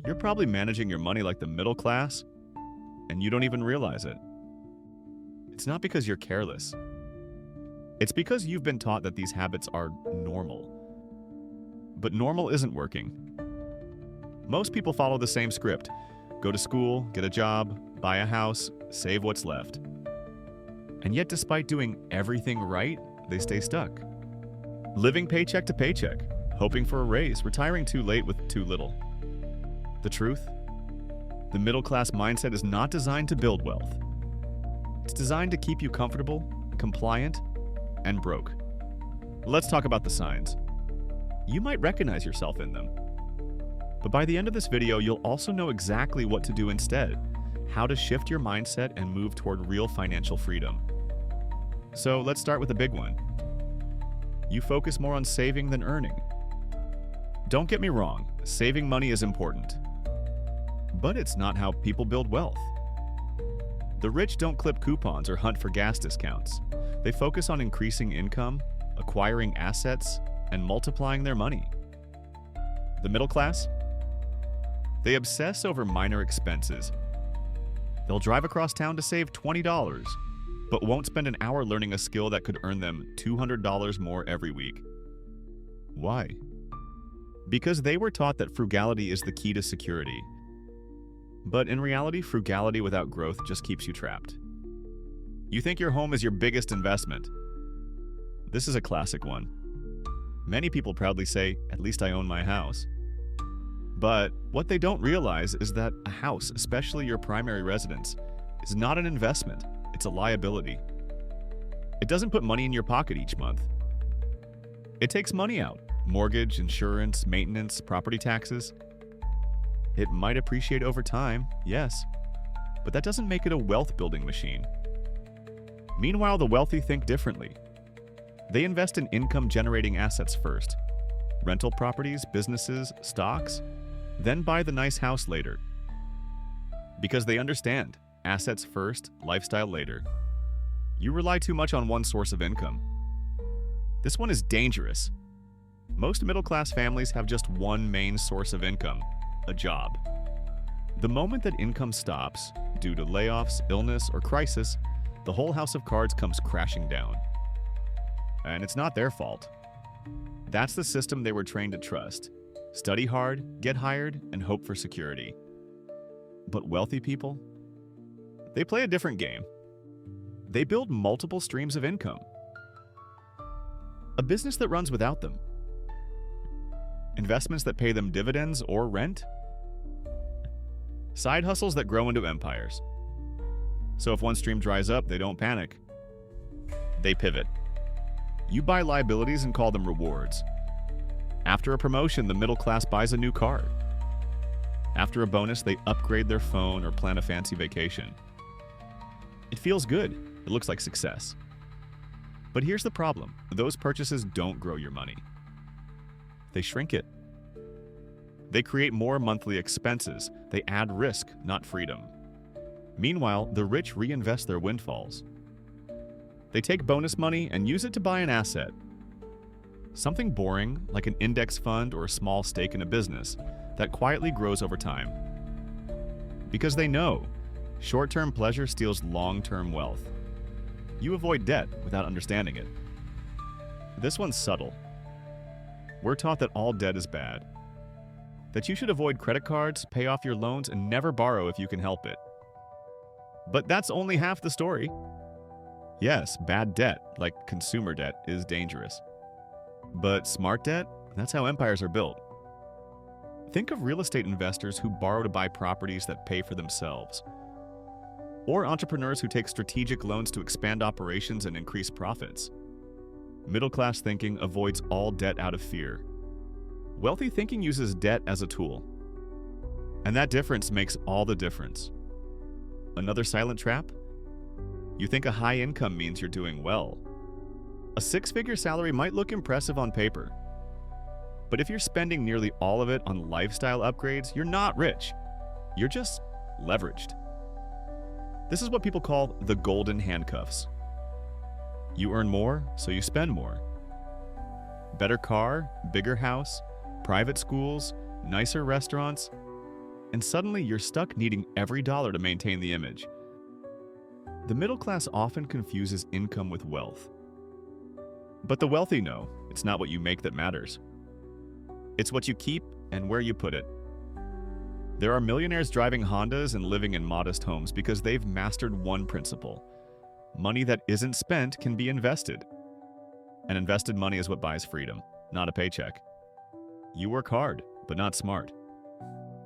You're probably managing your money like the middle class, and you don't even realize it. It's not because you're careless. It's because you've been taught that these habits are normal. But normal isn't working. Most people follow the same script. Go to school, get a job, buy a house, save what's left. And yet, despite doing everything right, they stay stuck. Living paycheck to paycheck, hoping for a raise, retiring too late with too little. The truth? The middle-class mindset is not designed to build wealth. It's designed to keep you comfortable, compliant, and broke. Let's talk about the signs. You might recognize yourself in them. But by the end of this video, you'll also know exactly what to do instead, how to shift your mindset and move toward real financial freedom. So let's start with a big one. You focus more on saving than earning. Don't get me wrong, saving money is important. But it's not how people build wealth. The rich don't clip coupons or hunt for gas discounts. They focus on increasing income, acquiring assets, and multiplying their money. The middle class? They obsess over minor expenses. They'll drive across town to save $20, but won't spend an hour learning a skill that could earn them $200 more every week. Why? Because they were taught that frugality is the key to security. But in reality, frugality without growth just keeps you trapped. You think your home is your biggest investment. This is a classic one. Many people proudly say, "At least I own my house." But what they don't realize is that a house, especially your primary residence, is not an investment, it's a liability. It doesn't put money in your pocket each month. It takes money out: mortgage, insurance, maintenance, property taxes. It might appreciate over time, yes, but that doesn't make it a wealth-building machine. Meanwhile, the wealthy think differently. They invest in income-generating assets first: rental properties, businesses, stocks, then buy the nice house later. Because they understand, assets first, lifestyle later. You rely too much on one source of income. This one is dangerous. Most middle-class families have just one main source of income: a job. The moment that income stops, due to layoffs, illness, or crisis, the whole house of cards comes crashing down. And it's not their fault. That's the system they were trained to trust. Study hard, get hired, and hope for security. But wealthy people? They play a different game. They build multiple streams of income. A business that runs without them. Investments that pay them dividends or rent. Side hustles that grow into empires. So if one stream dries up, they don't panic. They pivot. You buy liabilities and call them rewards. After a promotion, the middle class buys a new car. After a bonus, they upgrade their phone or plan a fancy vacation. It feels good. It looks like success. But here's the problem. Those purchases don't grow your money. They shrink it. They create more monthly expenses. They add risk, not freedom. Meanwhile, the rich reinvest their windfalls. They take bonus money and use it to buy an asset. Something boring, like an index fund or a small stake in a business, that quietly grows over time. Because they know, short-term pleasure steals long-term wealth. You avoid debt without understanding it. This one's subtle. We're taught that all debt is bad. That you should avoid credit cards, pay off your loans, and never borrow if you can help it. But that's only half the story. Yes, bad debt, like consumer debt, is dangerous. But smart debt? That's how empires are built. Think of real estate investors who borrow to buy properties that pay for themselves. Or entrepreneurs who take strategic loans to expand operations and increase profits. Middle-class thinking avoids all debt out of fear. Wealthy thinking uses debt as a tool. And that difference makes all the difference. Another silent trap? You think a high income means you're doing well. A six-figure salary might look impressive on paper. But if you're spending nearly all of it on lifestyle upgrades, you're not rich. You're just leveraged. This is what people call the golden handcuffs. You earn more, so you spend more. Better car, bigger house, private schools, nicer restaurants. and suddenly you're stuck needing every dollar to maintain the image. The middle class often confuses income with wealth. But the wealthy know it's not what you make that matters. It's what you keep and where you put it. There are millionaires driving Hondas and living in modest homes because they've mastered one principle: money that isn't spent can be invested. And invested money is what buys freedom, not a paycheck. You work hard, but not smart.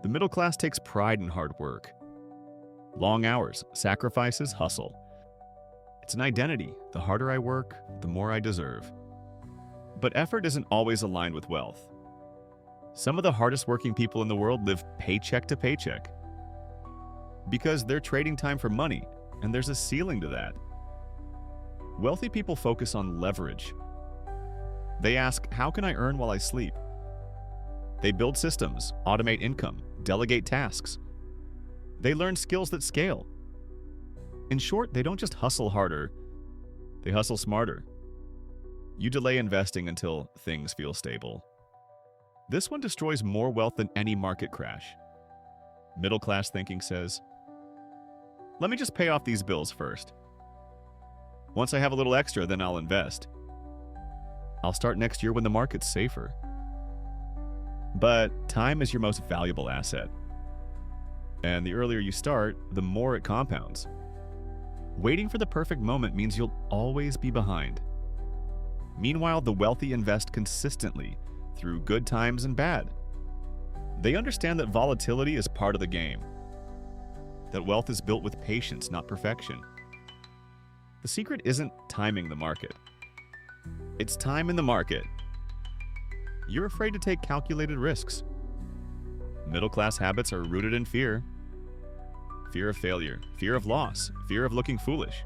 The middle class takes pride in hard work. Long hours, sacrifices, hustle. It's an identity. The harder I work, the more I deserve. But effort isn't always aligned with wealth. Some of the hardest working people in the world live paycheck to paycheck because they're trading time for money, and there's a ceiling to that. Wealthy people focus on leverage. They ask, how can I earn while I sleep? They build systems, automate income, delegate tasks. They learn skills that scale. In short, they don't just hustle harder, they hustle smarter. You delay investing until things feel stable. This one destroys more wealth than any market crash. Middle-class thinking says, let me just pay off these bills first. Once I have a little extra, then I'll invest. I'll start next year when the market's safer. But time is your most valuable asset. And the earlier you start, the more it compounds. Waiting for the perfect moment means you'll always be behind. Meanwhile, the wealthy invest consistently through good times and bad. They understand that volatility is part of the game, that wealth is built with patience, not perfection. The secret isn't timing the market. It's time in the market. You're afraid to take calculated risks. Middle-class habits are rooted in fear. Fear of failure, fear of loss, fear of looking foolish.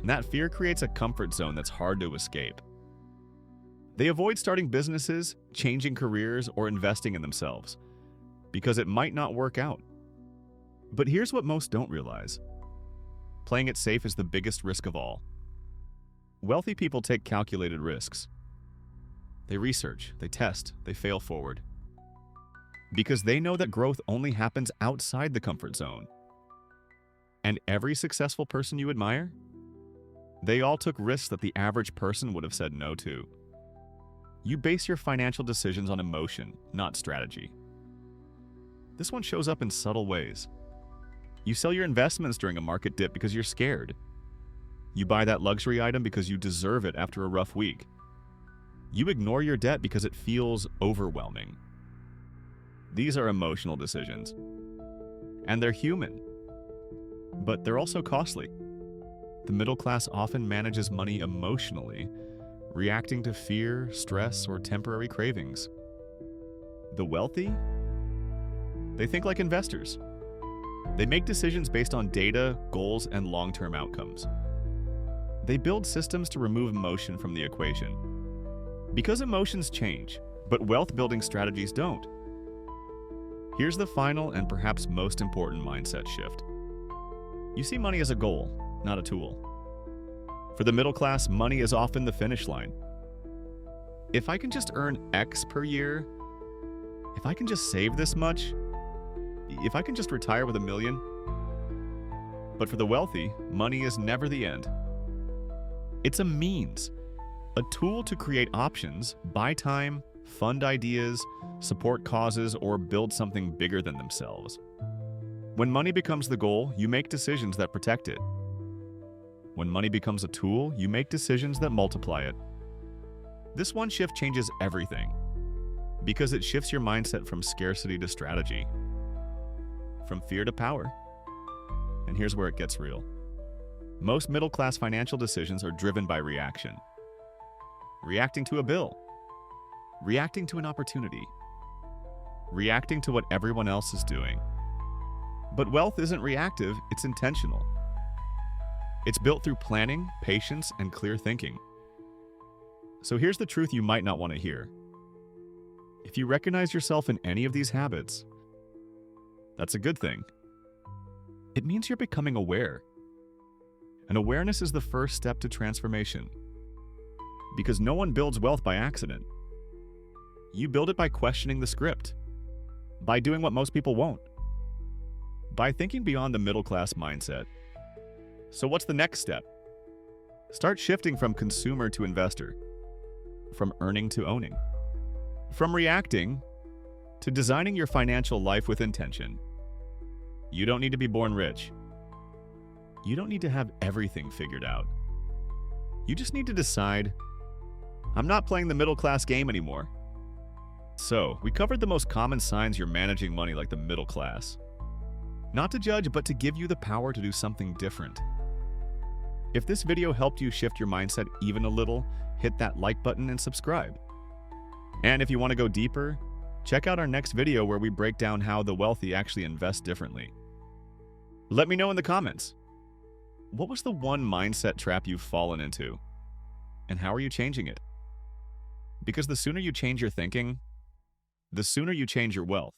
And that fear creates a comfort zone that's hard to escape. They avoid starting businesses, changing careers, or investing in themselves because it might not work out. But here's what most don't realize. Playing it safe is the biggest risk of all. Wealthy people take calculated risks. They research, they test, they fail forward. Because they know that growth only happens outside the comfort zone. And every successful person you admire, they all took risks that the average person would have said no to. You base your financial decisions on emotion, not strategy. This one shows up in subtle ways. You sell your investments during a market dip because you're scared. You buy that luxury item because you deserve it after a rough week. You ignore your debt because it feels overwhelming. These are emotional decisions. And they're human. But they're also costly. The middle class often manages money emotionally, reacting to fear, stress, or temporary cravings. The wealthy? They think like investors. They make decisions based on data, goals, and long-term outcomes. They build systems to remove emotion from the equation. Because emotions change, but wealth-building strategies don't. Here's the final and perhaps most important mindset shift. You see money as a goal, not a tool. For the middle class, money is often the finish line. If I can just earn X per year, if I can just save this much, if I can just retire with $1 million. But for the wealthy, money is never the end. It's a means, a tool to create options, buy time, fund ideas, support causes, or build something bigger than themselves. When money becomes the goal, you make decisions that protect it. When money becomes a tool, you make decisions that multiply it. This one shift changes everything because it shifts your mindset from scarcity to strategy, from fear to power. And here's where it gets real. Most middle-class financial decisions are driven by reaction. Reacting to a bill, reacting to an opportunity, reacting to what everyone else is doing. But wealth isn't reactive, it's intentional. It's built through planning, patience, and clear thinking. So here's the truth you might not want to hear. If you recognize yourself in any of these habits, that's a good thing. It means you're becoming aware. And awareness is the first step to transformation. Because no one builds wealth by accident. You build it by questioning the script. By doing what most people won't. By thinking beyond the middle class mindset. So what's the next step? Start shifting from consumer to investor, from earning to owning, from reacting to designing your financial life with intention. You don't need to be born rich. You don't need to have everything figured out. You just need to decide, I'm not playing the middle class game anymore. So, we covered the most common signs you're managing money like the middle class. Not to judge, but to give you the power to do something different. If this video helped you shift your mindset even a little, hit that like button and subscribe. And if you want to go deeper, check out our next video where we break down how the wealthy actually invest differently. Let me know in the comments. What was the one mindset trap you've fallen into? And how are you changing it? Because the sooner you change your thinking, the sooner you change your wealth.